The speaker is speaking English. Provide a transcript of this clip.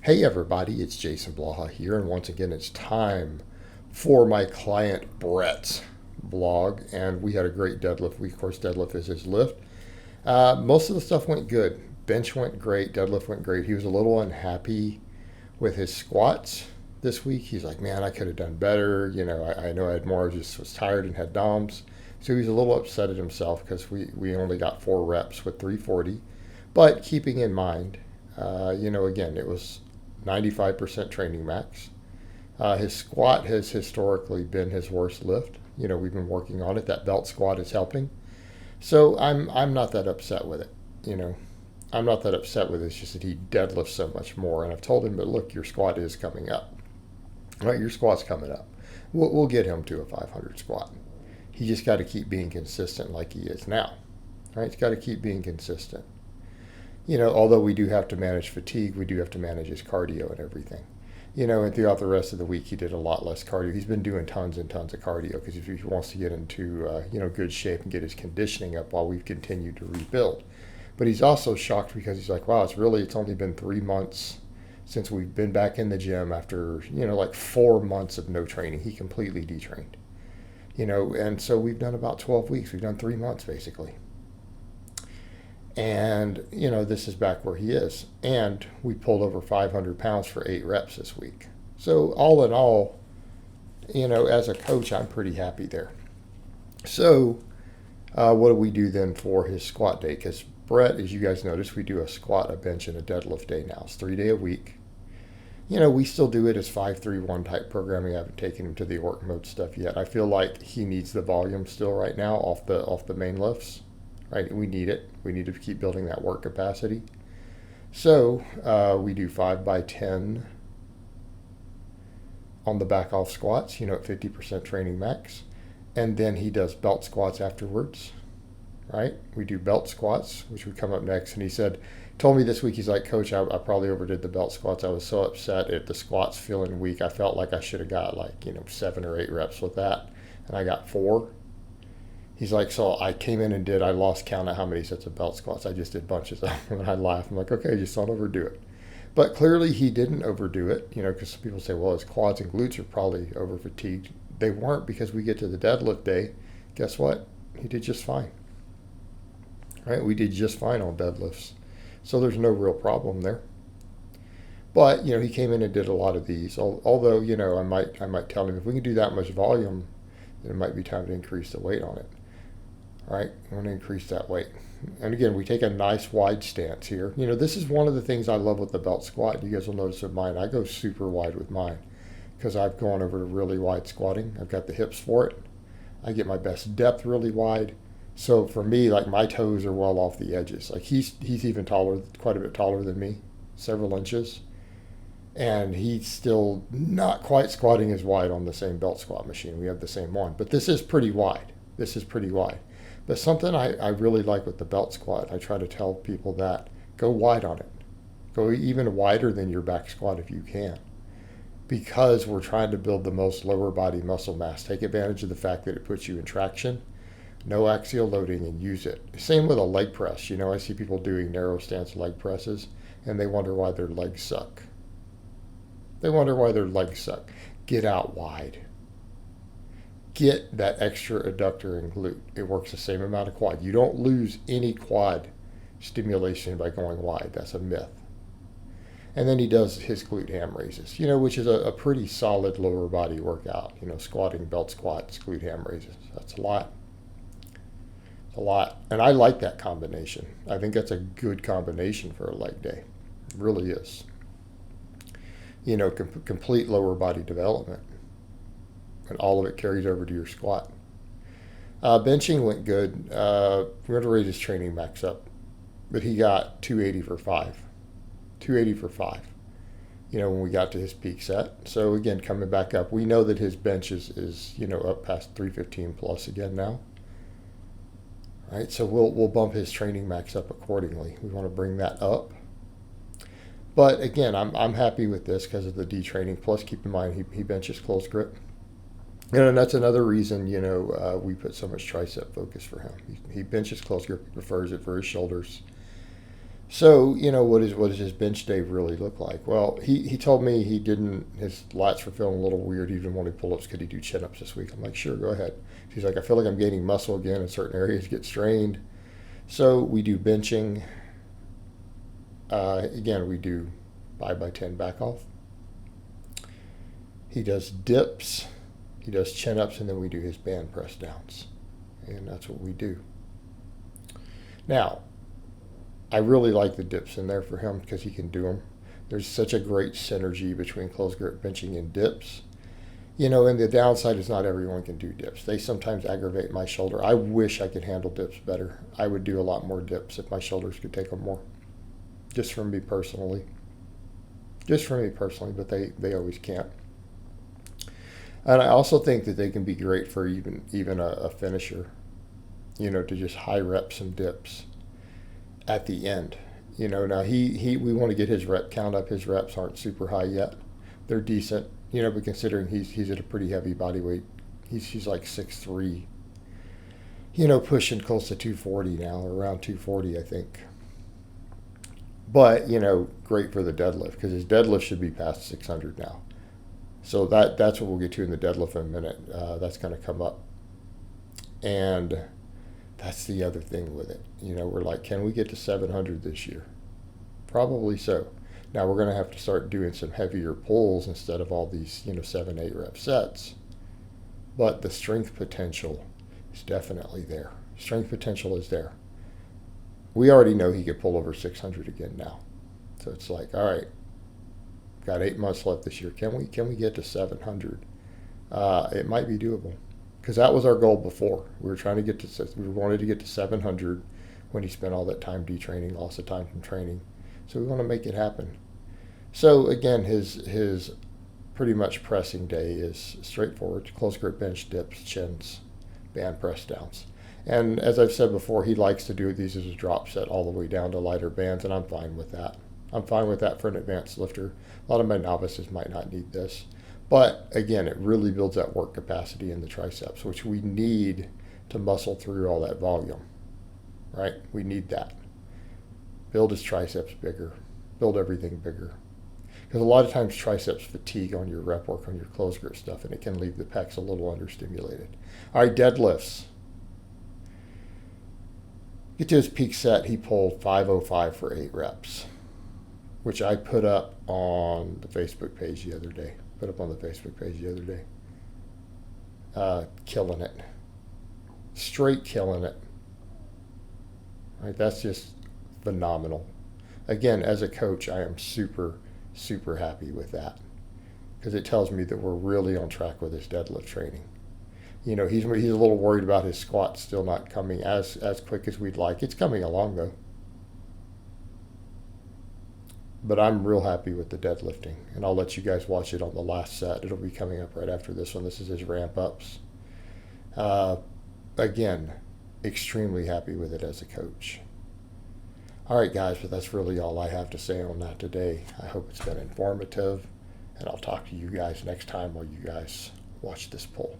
Hey everybody, it's Jason Blaha here, and once again it's time for my client Brett's blog, and we had a great deadlift week. Of course, deadlift is his lift. Most of the stuff went good. Bench went great, deadlift went great. He was a little unhappy with his squats this week. He's like, man, I could have done better. I know I had more, I just was tired and had DOMs. So he was a little upset at himself because we only got 4 reps with 340. But keeping in mind, again, it was 95% training max. His squat has historically been his worst lift. We've been working on it. That belt squat is helping. So I'm not that upset with it. I'm not that upset with it. It's just that he deadlifts so much more. And I've told him, but look, your squat is coming up. Right, your squat's coming up. We'll get him to a 500 squat. He just got to keep being consistent like he is now. Right, he's got to keep being consistent. Although we do have to manage fatigue, we do have to manage his cardio and everything. And throughout the rest of the week, he did a lot less cardio. He's been doing tons and tons of cardio because if he wants to get into, good shape and get his conditioning up while we've continued to rebuild. But he's also shocked because he's like, wow, it's only been 3 months since we've been back in the gym after, 4 months of no training. He completely detrained, and so we've done about 12 weeks. We've done 3 months basically. And, this is back where he is. And we pulled over 500 pounds for 8 reps this week. So all in all, as a coach, I'm pretty happy there. So what do we do then for his squat day? Because Brett, as you guys noticed, we do a squat, a bench, and a deadlift day now. It's 3 day a week. We still do it as 5-3-1 type programming. I haven't taken him to the orc mode stuff yet. I feel like he needs the volume still right now off the main lifts. Right, we need it. We need to keep building that work capacity. So we do 5x10 on the back off squats, at 50% training max. And then he does belt squats afterwards, right? We do belt squats, which would come up next. And he told me this week, he's like, Coach, I probably overdid the belt squats. I was so upset at the squats feeling weak. I felt like I should have got 7 or 8 reps with that. And I got 4. He's like, so I came in and I lost count of how many sets of belt squats. I just did bunches of them, and I laugh. I'm like, okay, just don't overdo it. But clearly he didn't overdo it, because some people say, well, his quads and glutes are probably over fatigued. They weren't, because we get to the deadlift day. Guess what? He did just fine. Right? We did just fine on deadlifts. So there's no real problem there. But, he came in and did a lot of these. Although, I might tell him if we can do that much volume, then it might be time to increase the weight on it. All right, I want to increase that weight. And again, we take a nice wide stance here. This is one of the things I love with the belt squat. You guys will notice with mine, I go super wide with mine because I've gone over to really wide squatting. I've got the hips for it. I get my best depth really wide. So for me, my toes are well off the edges. He's even taller, quite a bit taller than me, several inches. And he's still not quite squatting as wide on the same belt squat machine. We have the same one. But this is pretty wide. But something I really like with the belt squat, I try to tell people that go wide on it. Go even wider than your back squat if you can. Because we're trying to build the most lower body muscle mass. Take advantage of the fact that it puts you in traction, no axial loading, and use it. Same with a leg press. I see people doing narrow stance leg presses, and they wonder why their legs suck. Get out wide. Get that extra adductor and glute. It works the same amount of quad. You don't lose any quad stimulation by going wide. That's a myth. And then he does his glute ham raises, which is a pretty solid lower body workout. Squatting, belt squats, glute ham raises. That's a lot. It's a lot. And I like that combination. I think that's a good combination for a leg day. It really is. Complete lower body development. And all of it carries over to your squat. Benching went good. We're going to raise his training max up. But he got 280 for 5. 280 for 5. When we got to his peak set. So again, coming back up. We know that his bench is up past 315 plus again now. Right? So we'll bump his training max up accordingly. We want to bring that up. But again, I'm happy with this because of the detraining. Plus, keep in mind, he benches close grip. And that's another reason, we put so much tricep focus for him. He benches close grip, he prefers it for his shoulders. So, what does his bench day really look like? Well, he told me his lats were feeling a little weird. He didn't want to pull ups. Could he do chin ups this week? I'm like, sure, go ahead. He's like, I feel like I'm gaining muscle again in certain areas, get strained. So we do benching. Again, we do 5x10 back off. He does dips, he does chin ups, and then we do his band press downs. And that's what we do. Now, I really like the dips in there for him because he can do them. There's such a great synergy between closed grip benching and dips. And the downside is not everyone can do dips. They sometimes aggravate my shoulder. I wish I could handle dips better. I would do a lot more dips if my shoulders could take them more. Just for me personally. But they always can't. And I also think that they can be great for even a finisher, to just high rep some dips at the end. Now we want to get his rep count up. His reps aren't super high yet. They're decent, but considering he's at a pretty heavy body weight, he's like 6'3", pushing close to 240 now, around 240, I think. But, great for the deadlift because his deadlift should be past 600 now. So that's what we'll get to in the deadlift in a minute. That's going to come up. And that's the other thing with it. We're like, can we get to 700 this year? Probably so. Now we're going to have to start doing some heavier pulls instead of all these, 7-8 rep sets. But the strength potential is definitely there. Strength potential is there. We already know he could pull over 600 again now. So it's like, all right, got 8 months left this year. Can we get to 700? It might be doable because that was our goal before. We wanted to get to 700 when he spent all that time detraining, lots of time from training. So we want to make it happen. So again, his pretty much pressing day is straightforward: close grip bench, dips, chins, band press downs. And as I've said before, he likes to do these as a drop set all the way down to lighter bands, and I'm fine with that. I'm fine with that for an advanced lifter. A lot of my novices might not need this. But again, it really builds that work capacity in the triceps, which we need to muscle through all that volume, right? We need that. Build his triceps bigger. Build everything bigger. Because a lot of times triceps fatigue on your rep work, on your closed grip stuff, and it can leave the pecs a little understimulated. All right, deadlifts. Get to his peak set, he pulled 505 for 8 reps, which I put up on the Facebook page the other day. Killing it. Straight killing it. Right, that's just phenomenal. Again, as a coach, I am super, super happy with that because it tells me that we're really on track with his deadlift training. He's a little worried about his squats still not coming as quick as we'd like. It's coming along though. But I'm real happy with the deadlifting, and I'll let you guys watch it on the last set. It'll be coming up right after this one. This is his ramp ups. Again, extremely happy with it as a coach. All right, guys, but that's really all I have to say on that today. I hope it's been informative, and I'll talk to you guys next time while you guys watch this pull.